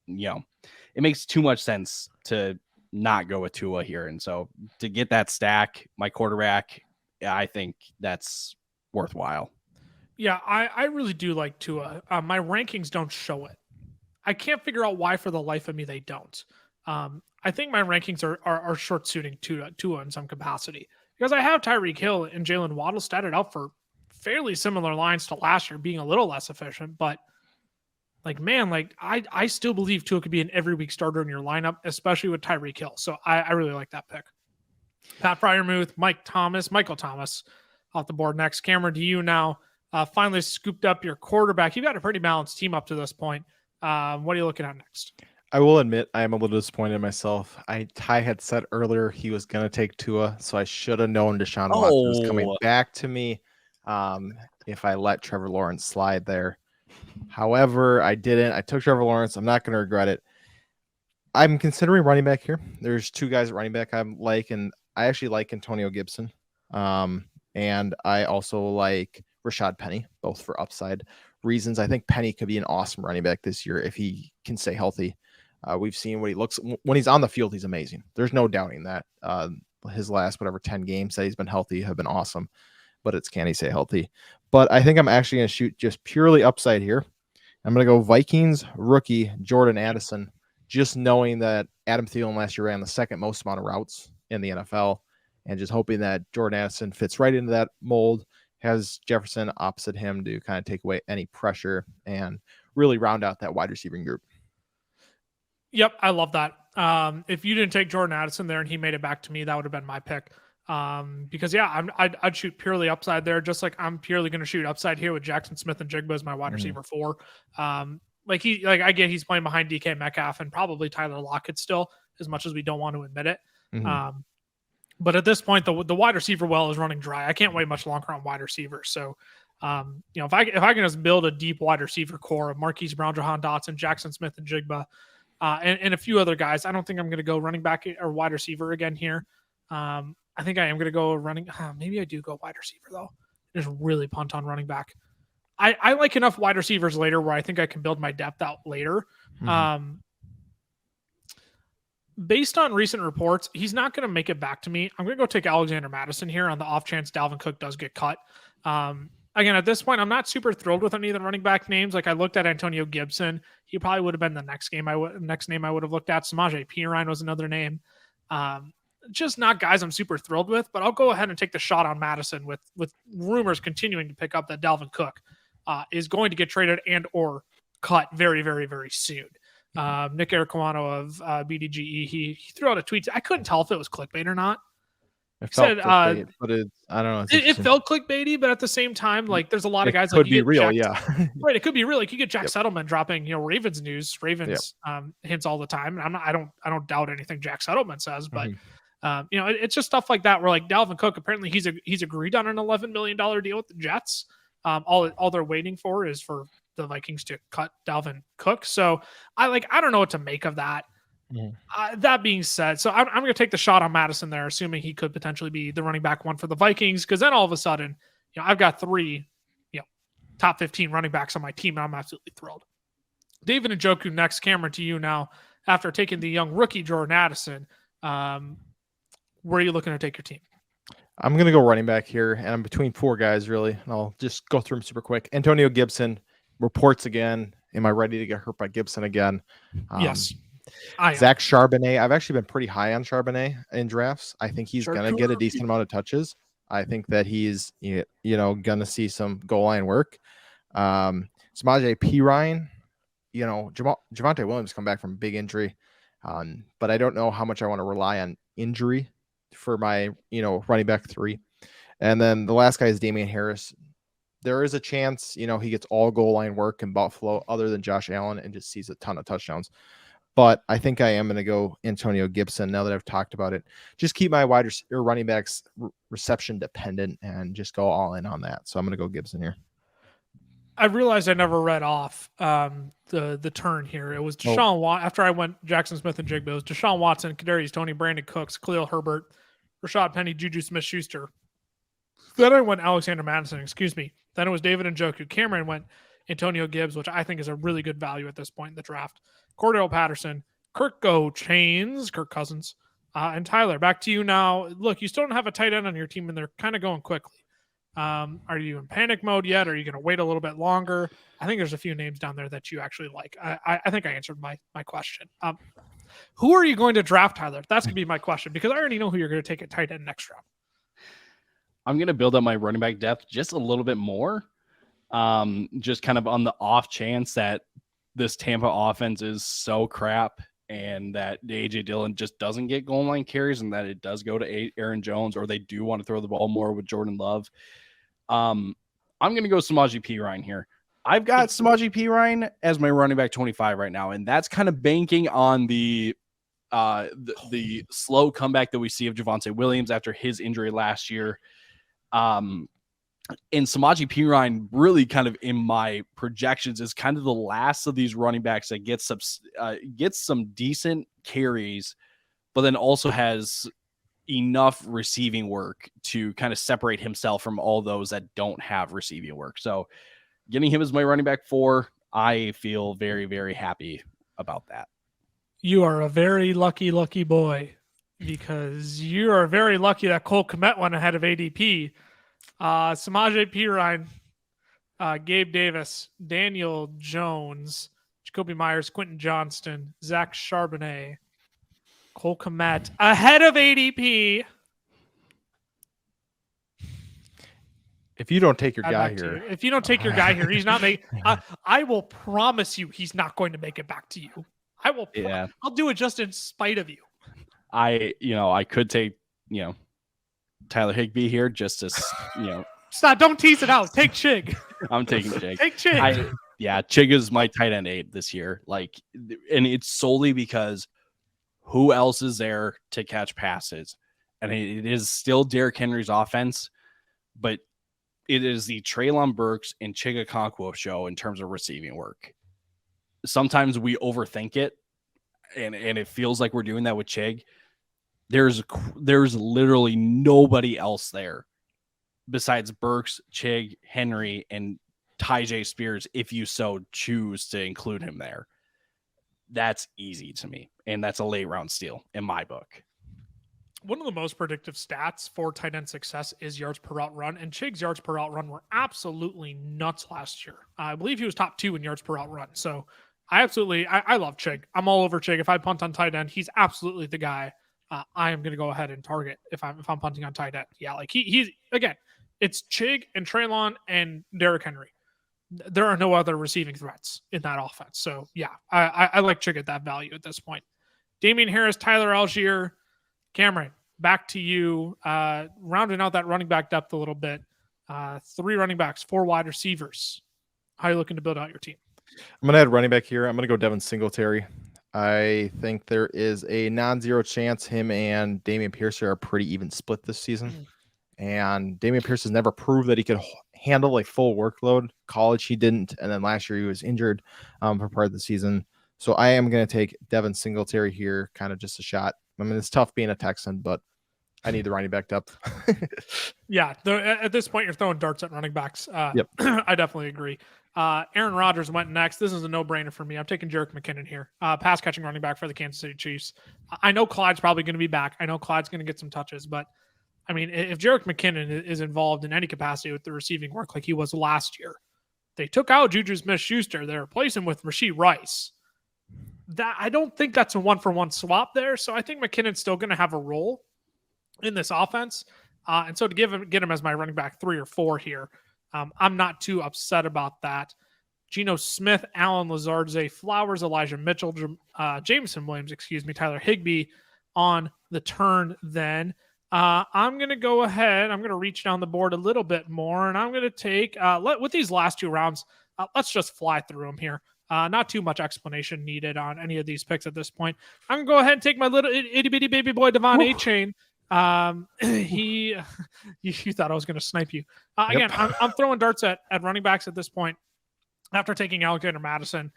it makes too much sense to not go with Tua here. And so to get that stack, my quarterback, I think that's worthwhile. Yeah, I really do like Tua. My rankings don't show it. I can't figure out why for the life of me they don't. I think my rankings are short suiting Tua in some capacity because I have Tyreek Hill and Jalen Waddle statted out for fairly similar lines to last year, being a little less efficient. But I still believe Tua could be an every week starter in your lineup, especially with Tyreek Hill. So I really like that pick. Pat Freiermuth, Michael Thomas off the board next. Cameron, to you now. Finally scooped up your quarterback. You've got a pretty balanced team up to this point. What are you looking at next? I will admit I am a little disappointed in myself. Ty had said earlier he was going to take Tua, so I should have known Deshaun Watson was coming back to me if I let Trevor Lawrence slide there. However, I didn't. I took Trevor Lawrence. I'm not going to regret it. I'm considering running back here. There's 2 guys at running back I like, and I actually like Antonio Gibson. And I also like Rashad Penny, both for upside reasons. I think Penny could be an awesome running back this year if he can stay healthy. We've seen what he looks when he's on the field. He's amazing. There's no doubting that. His last 10 games that he's been healthy have been awesome, but it's can he stay healthy? But I think I'm actually going to shoot just purely upside here. I'm going to go Vikings rookie Jordan Addison, just knowing that Adam Thielen last year ran the second most amount of routes in the NFL, and just hoping that Jordan Addison fits right into that mold, has Jefferson opposite him to kind of take away any pressure and really round out that wide receiving group. Yep, I love that. If you didn't take Jordan Addison there and he made it back to me, that would have been my pick. Because I'd shoot purely upside there, just like I'm purely going to shoot upside here with Jackson Smith and Jigba as my wide receiver 4. I get he's playing behind DK Metcalf and probably Tyler Lockett still, as much as we don't want to admit it. But at this point, the wide receiver well is running dry. I can't wait much longer on wide receiver. So, if I can just build a deep wide receiver core of Marquise Brown, Jahan Dotson, Jackson Smith, and Jigba, and a few other guys, I don't think I'm going to go running back or wide receiver again here. I think I am going to go running. Maybe I do go wide receiver though. Just really punt on running back. I like enough wide receivers later where I think I can build my depth out later. Based on recent reports, he's not going to make it back to me. I'm going to go take Alexander Madison here on the off chance Dalvin Cook does get cut. Again, at this point, I'm not super thrilled with any of the running back names. Like I looked at Antonio Gibson. He probably would have been the next name I would have looked at. Samaje Perine was another name. Just not guys I'm super thrilled with, but I'll go ahead and take the shot on Madison with rumors continuing to pick up that Dalvin Cook is going to get traded and or cut very, very, very soon. Nick Araquano of BDGE, he threw out a tweet. I couldn't tell if it was clickbait or not. It felt said clickbait, but I don't know. It's it interesting. felt clickbaity, but at the same time, like there's a lot of It guys could like be you get real, Jack, yeah. right? It could be real. Like you get Jack Yep. Settleman dropping, Ravens news, Ravens hints all the time, and I don't doubt anything Jack Settleman says, but it's just stuff like that where like Dalvin Cook apparently he's agreed on an $11 million deal with the Jets. All they're waiting for is for the Vikings to cut Dalvin Cook. So I don't know what to make of that. That being said, so I'm going to take the shot on Madison there, assuming he could potentially be the running back one for the Vikings, because then all of a sudden, I've got 3, top 15 running backs on my team, and I'm absolutely thrilled. David Njoku next. Cameron, to you now. After taking the young rookie Jordan Addison, where are you looking to take your team? I'm going to go running back here, and I'm between 4 guys, really, and I'll just go through them super quick. Antonio Gibson reports again. Am I ready to get hurt by Gibson again? Yes. Zach Charbonnet. I've actually been pretty high on Charbonnet in drafts. I think he's going to get a decent amount of touches. I think that he's, going to see some goal line work. Samaje Perine, Javonte Williams come back from a big injury, but I don't know how much I want to rely on injury for my, running back 3. And then the last guy is Damian Harris. There is a chance, he gets all goal line work in Buffalo other than Josh Allen and just sees a ton of touchdowns. But I think I am going to go Antonio Gibson now that I've talked about it. Just keep my running backs reception dependent and just go all in on that. So I'm going to go Gibson here. I realized I never read off the turn here. It was Deshaun Watson. After I went Jackson Smith and Jigba, it was Deshaun Watson, Kadarius Toney, Brandon Cooks, Khalil Herbert, Rashad Penny, Juju Smith-Schuster. Then I went Alexander Madison, Then it was David Njoku. Cameron went Antonio Gibbs, which I think is a really good value at this point in the draft. Cordell Patterson, Kirk Cousins, and Tyler. Back to you now. Look, you still don't have a tight end on your team, and they're kind of going quickly. Are you in panic mode yet? Are you going to wait a little bit longer? I think there's a few names down there that you actually like. I think I answered my question. Who are you going to draft, Tyler? That's going to be my question, because I already know who you're going to take at tight end next round. I'm going to build up my running back depth just a little bit more. Just kind of on the off chance that this Tampa offense is so crap and that A.J. Dillon just doesn't get goal line carries and that it does go to Aaron Jones, or they do want to throw the ball more with Jordan Love. I'm going to go Samaje Perine here. I've got Samaje Perine as my running back 25 right now, and that's kind of banking on the slow comeback that we see of Javonte Williams after his injury last year. And Samaje Perine really kind of in my projections is kind of the last of these running backs that gets some decent carries, but then also has enough receiving work to kind of separate himself from all those that don't have receiving work. So getting him as my running back 4, I feel very, very happy about that. You are a very lucky boy, because you are very lucky that Cole Kmet went ahead of ADP. Samaje Perine, Gabe Davis, Daniel Jones, Jacoby Myers, Quentin Johnston, Zach Charbonnet, Cole Kmet ahead of ADP. If you don't take your guy here, he's not making. I will promise you, he's not going to make it back to you. I will. Yeah. I'll do it just in spite of you. I could take, Tyler Higbee here just to, Stop! Don't tease it out. Take Chig. I'm taking Chig. Take Chig. Chig is my tight end 8 this year. And it's solely because who else is there to catch passes? And it is still Derrick Henry's offense, but it is the Treylon Burks and Chig Okonkwo show in terms of receiving work. Sometimes we overthink it, and it feels like we're doing that with Chig. There's literally nobody else there besides Burks, Chig, Henry, and Tyjae Spears, if you so choose to include him there. That's easy to me, and that's a late round steal in my book. One of the most predictive stats for tight end success is yards per route run, and Chig's yards per route run were absolutely nuts last year. I believe he was top 2 in yards per route run. So I love Chig. I'm all over Chig. If I punt on tight end, he's absolutely the guy I am going to go ahead and target if I'm punting on tight end. Yeah, he's again, it's Chig and Treylon and Derrick Henry. There are no other receiving threats in that offense. So yeah, I like Chig at that value at this point. Damian Harris, Tyler Algier, Cameron, back to you. Rounding out that running back depth a little bit. 3 running backs, 4 wide receivers. How are you looking to build out your team? I'm going to add running back here. I'm going to go Devin Singletary. I think there is a non-zero chance him and Damian Pierce are a pretty even split this season. And Damian Pierce has never proved that he could handle a full workload. College, he didn't. And then last year, he was injured for part of the season. So I am going to take Devin Singletary here, kind of just a shot. I mean, it's tough being a Texan, but I need the running back depth. Yeah, at this point, you're throwing darts at running backs. Yep. I definitely agree. Aaron Rodgers went next. This is a no-brainer for me. I'm taking Jerick McKinnon here, pass-catching running back for the Kansas City Chiefs. I know Clyde's probably going to be back. I know Clyde's going to get some touches, but I mean, if Jerick McKinnon is involved in any capacity with the receiving work like he was last year, they took out Juju Smith-Schuster. They replaced him with Rashee Rice. I don't think that's a one-for-one swap there, so I think McKinnon's still going to have a role in this offense. And so to get him as my running back 3 or 4 here, I'm not too upset about that. Geno Smith, Allen Lazard, Zay Flowers, Elijah Mitchell, Jameson Williams, Tyler Higbee on the turn then. I'm going to go ahead. I'm going to reach down the board a little bit more, and I'm going to take, with these last 2 rounds, let's just fly through them here. Not too much explanation needed on any of these picks at this point. I'm going to go ahead and take my little itty-bitty baby boy, Devon A-Chain. You thought I was going to snipe you. Again, I'm throwing darts at running backs at this point after taking Alexander Madison.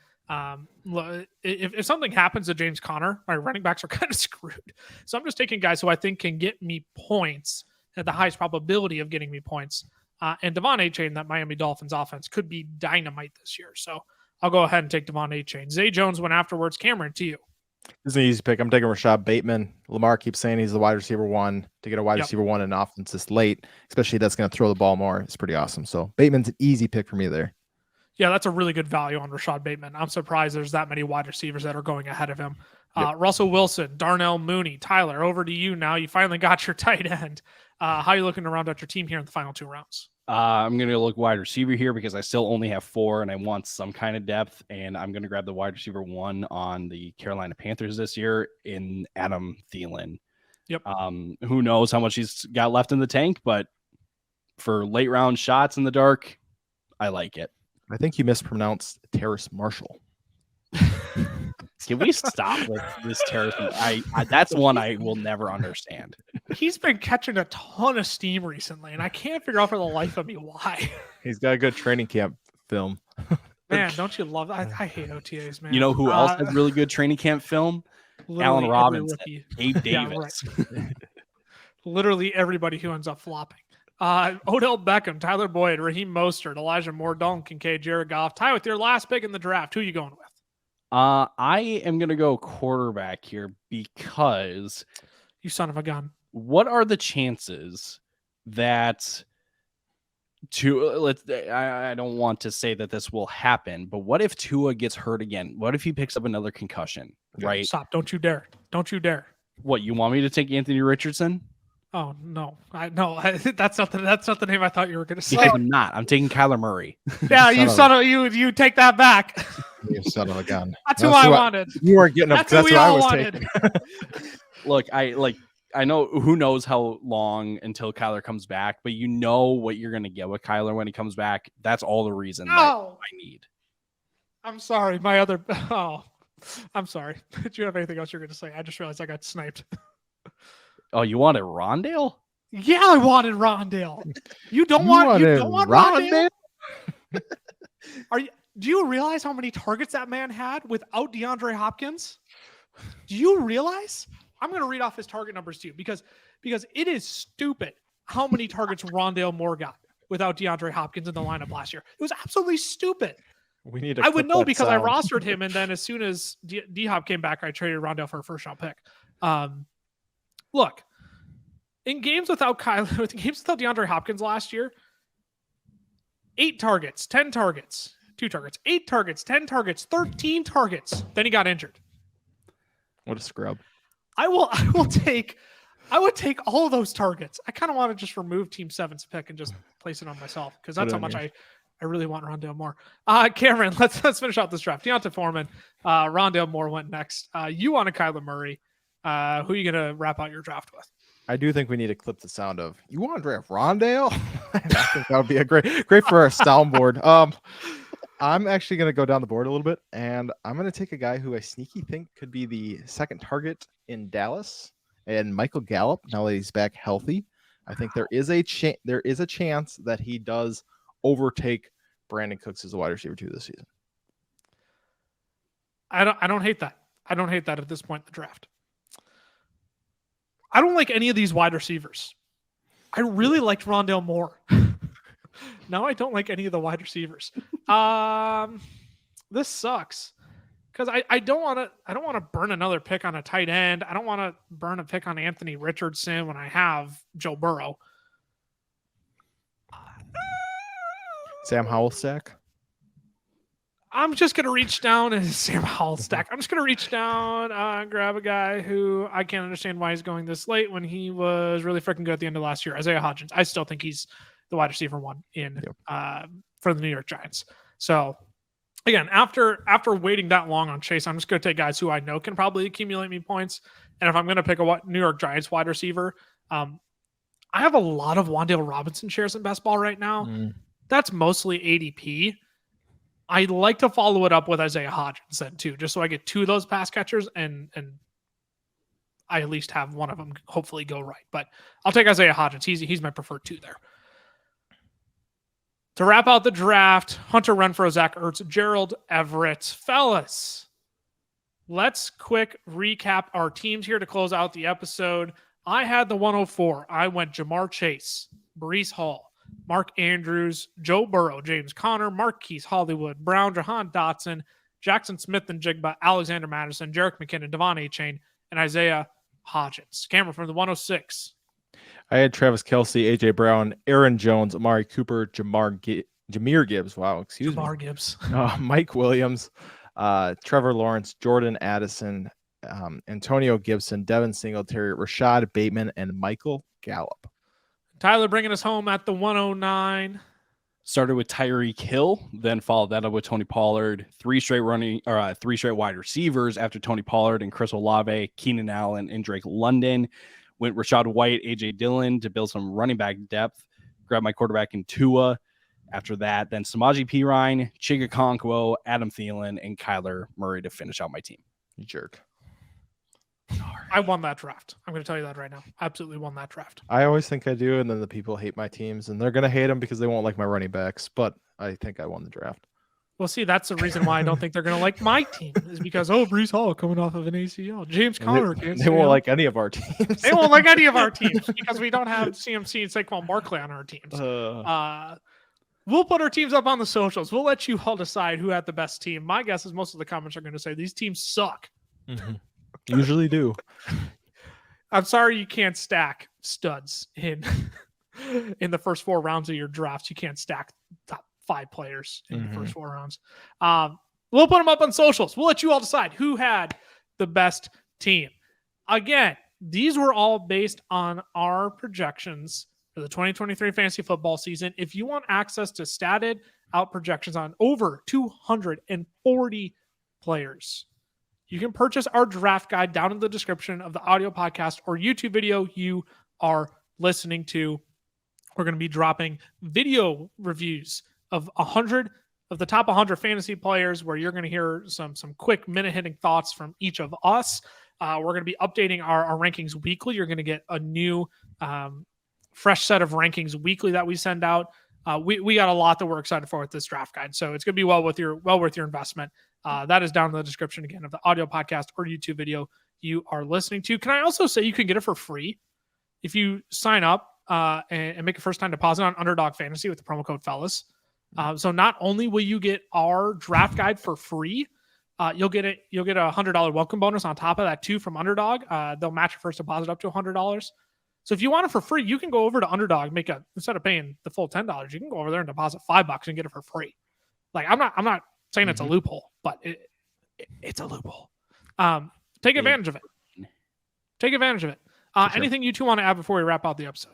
If something happens to James Conner, my running backs are kind of screwed. So I'm just taking guys who I think can get me points at the highest probability of getting me points. And Devon A-Chain, that Miami Dolphins offense could be dynamite this year. So I'll go ahead and take Devon A-Chain. Zay Jones went afterwards. Cameron, to you. This is an easy pick. I'm taking Rashad Bateman. Lamar keeps saying he's the wide receiver 1. To get a wide receiver 1 in an offense this late, especially that's going to throw the ball more, it's pretty awesome. So Bateman's an easy pick for me there. Yeah, that's a really good value on Rashad Bateman. I'm surprised there's that many wide receivers that are going ahead of him. Russell Wilson, Darnell Mooney, Tyler, over to you now. You finally got your tight end. How are you looking to round out your team here in the final 2 rounds? I'm going to look wide receiver here because I still only have 4 and I want some kind of depth. And I'm going to grab the wide receiver 1 on the Carolina Panthers this year in Adam Thielen. Yep. Who knows how much he's got left in the tank, but for late round shots in the dark, I like it. I think you mispronounced Terrace Marshall. Can we stop with this Terrace? I that's one I will never understand. He's been catching a ton of steam recently, and I can't figure out for the life of me why. He's got a good training camp film. Man, don't you love that? I hate OTAs, man. You know who else has really good training camp film? Allen Robinson, Abe Davis. Right. Literally everybody who ends up flopping. Odell Beckham, Tyler Boyd, Raheem Mostert, Elijah Moore, Dalton Kincaid, Jared Goff. Ty, with your last pick in the draft, who are you going with? I am going to go quarterback here because... You son of a gun. What are the chances that... I don't want to say that this will happen, but what if Tua gets hurt again? What if he picks up another concussion? Right? Stop. Don't you dare. Don't you dare. What, you want me to take Anthony Richardson? Oh, no. That's not the name I thought you were going to say. Because I'm not. I'm taking Kyler Murray. Yeah, you take that back. You son of a gun. That's who I wanted. You weren't getting up. That's who I was taking. Look, I know who knows how long until Kyler comes back, but you know what you're going to get with Kyler when he comes back. That's all the reason that I need. I'm sorry. I'm sorry. Did you have anything else you're going to say? I just realized I got sniped. Oh, you wanted Rondale? Yeah, I wanted Rondale. You don't want Rondale? Do you realize how many targets that man had without DeAndre Hopkins? Do you realize? I'm going to read off his target numbers to you because it is stupid how many targets Rondale Moore got without DeAndre Hopkins in the lineup last year. It was absolutely stupid. I would know because I rostered him, and then as soon as D-Hop came back, I traded Rondale for a first-round pick. Look, in games without DeAndre Hopkins last year, 8 targets, 10 targets, 2 targets, 8 targets, 10 targets, 13 targets. Then he got injured. What a scrub. I would take all of those targets. I kind of want to just remove Team 7's pick and just place it on myself because that's how much I really want Rondale Moore. Cameron, let's finish out this draft. Deonta Foreman, Rondale Moore went next. You wanted Kyler Murray. Who are you going to wrap out your draft with? I do think we need to clip the sound of "You want to draft Rondale?" I think that would be a great for our soundboard. I'm actually going to go down the board a little bit, and I'm going to take a guy who I sneaky think could be the second target in Dallas, and Michael Gallup. Now that he's back healthy, I think there is a chance that he does overtake Brandon Cooks as a wide receiver 2 this season. I don't hate that. I don't hate that at this point in the draft. I don't like any of these wide receivers. I really liked Rondale Moore. Now I don't like any of the wide receivers. This sucks because I don't want to burn another pick on a tight end. I don't want to burn a pick on Anthony Richardson when I have Joe Burrow. Sam Howell stack. I'm just going to reach down and Sam Howell stack. I'm just going to reach down and grab a guy who I can't understand why he's going this late when he was really freaking good at the end of last year. Isaiah Hodgins. I still think he's the wide receiver 1 in for the New York Giants. So again, after waiting that long on Chase, I'm just going to take guys who I know can probably accumulate me points. And if I'm going to pick a New York Giants wide receiver, I have a lot of Wan'Dale Robinson shares in best ball right now. That's mostly ADP. I'd like to follow it up with Isaiah Hodgins then too, just so I get 2 of those pass catchers and I at least have one of them hopefully go right. But I'll take Isaiah Hodgins. He's my preferred 2 there. To wrap out the draft, Hunter Renfrow, Zach Ertz, Gerald Everett. Fellas, let's quick recap our teams here to close out the episode. I had the 104. I went Jamar Chase, Breece Hall, Mark Andrews, Joe Burrow, James Conner, Marquise Hollywood, Brown, Jahan Dotson, Jackson Smith and Jigba, Alexander Madison, Jerick McKinnon, Devon Achane, and Isaiah Hodgins. Cameron from the 106. I had Travis Kelce, AJ Brown, Aaron Jones, Amari Cooper, Jahmyr Gibbs. Wow, excuse me. Jahmyr Gibbs. Mike Williams, Trevor Lawrence, Jordan Addison, Antonio Gibson, Devin Singletary, Rashad Bateman, and Michael Gallup. Tyler bringing us home at the 109. Started with Tyreek Hill, then followed that up with Tony Pollard. 3 straight wide receivers after Tony Pollard and Chris Olave, Keenan Allen, and Drake London. Went Rashad White, AJ Dillon to build some running back depth. Grabbed my quarterback in Tua. After that, then Samaje Perine, Chig Okonkwo, Adam Thielen, and Kyler Murray to finish out my team. You jerk. I won that draft. I'm going to tell you that right now. Absolutely won that draft. I always think I do, and then the people hate my teams, and they're going to hate them because they won't like my running backs, but I think I won the draft. Well, see, that's the reason why I don't think they're going to like my team is because, Breece Hall coming off of an ACL. James Conner. They won't like any of our teams. They won't like any of our teams because we don't have CMC and Saquon Barkley on our teams. We'll put our teams up on the socials. We'll let you all decide who had the best team. My guess is most of the comments are going to say these teams suck. Mm-hmm. Usually do. I'm sorry you can't stack studs in the first 4 rounds of your drafts. You can't stack top 5 players in the first 4 rounds. We'll put them up on socials. We'll let you all decide who had the best team. Again, these were all based on our projections for the 2023 fantasy football season. If you want access to statted out projections on over 240 players, you can purchase our draft guide down in the description of the audio podcast or YouTube video you are listening to. We're going to be dropping video reviews of 100 of the top 100 fantasy players where you're going to hear some quick minute hitting thoughts from each of us. We're going to be updating our rankings weekly. You're going to get a new fresh set of rankings weekly that we send out. We got a lot that we're excited for with this draft guide. So it's going to be well worth your investment. That is down in the description again of the audio podcast or YouTube video you are listening to. Can I also say you can get it for free if you sign up and make a first time deposit on Underdog Fantasy with the promo code Fellas. So not only will you get our draft guide for free, you'll get a $100 welcome bonus on top of that too from Underdog. They'll match your first deposit up to $100. So if you want it for free, you can go over to Underdog, instead of paying the full $10, you can go over there and deposit $5 and get it for free. Like I'm not saying it's a loophole, but it's a loophole. Take advantage of it. Take advantage of it. Sure. Anything you two want to add before we wrap out the episode?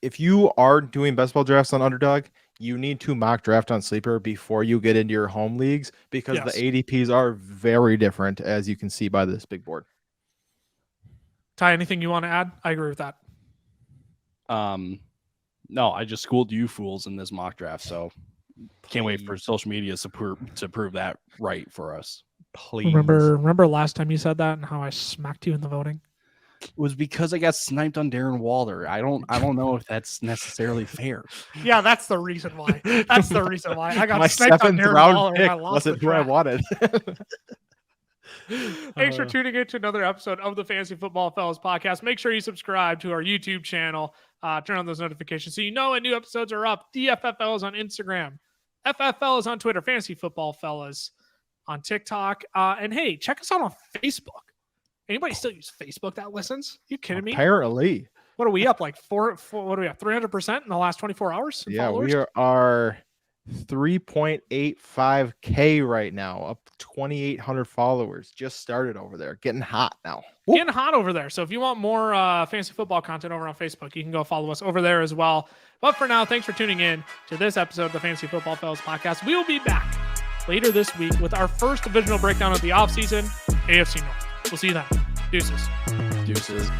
If you are doing best ball drafts on Underdog, you need to mock draft on Sleeper before you get into your home leagues because the ADPs are very different, as you can see by this big board. Ty, anything you want to add? I agree with that. No, I just schooled you fools in this mock draft, so can't wait for social media to prove that right for us. Please. Remember last time you said that and how I smacked you in the voting? It was because I got sniped on Darren Waller. I don't know if that's necessarily fair. Yeah, that's the reason why. That's the reason why I got My sniped on 7th Darren round Waller and pick I lost the wasn't who I draft. wanted. Thanks for tuning in to another episode of the Fantasy Football Fellas podcast. Make sure you subscribe to our YouTube channel. Turn on those notifications so you know when new episodes are up. DFFL is on Instagram. FFL is on Twitter. Fantasy Football Fellas on TikTok. And hey, check us out on Facebook. Anybody still use Facebook that listens? You kidding me? Apparently. What are we up like four what are we at? 300% in the last 24 hours? Yeah, followers? we are 3.85K right now, up 2,800 followers. Just started over there. Getting hot now. Getting hot over there. So if you want more fantasy football content over on Facebook, you can go follow us over there as well. But for now, thanks for tuning in to this episode of the Fantasy Football Fellas podcast. We will be back later this week with our first divisional breakdown of the offseason, AFC North. We'll see you then. Deuces. Deuces.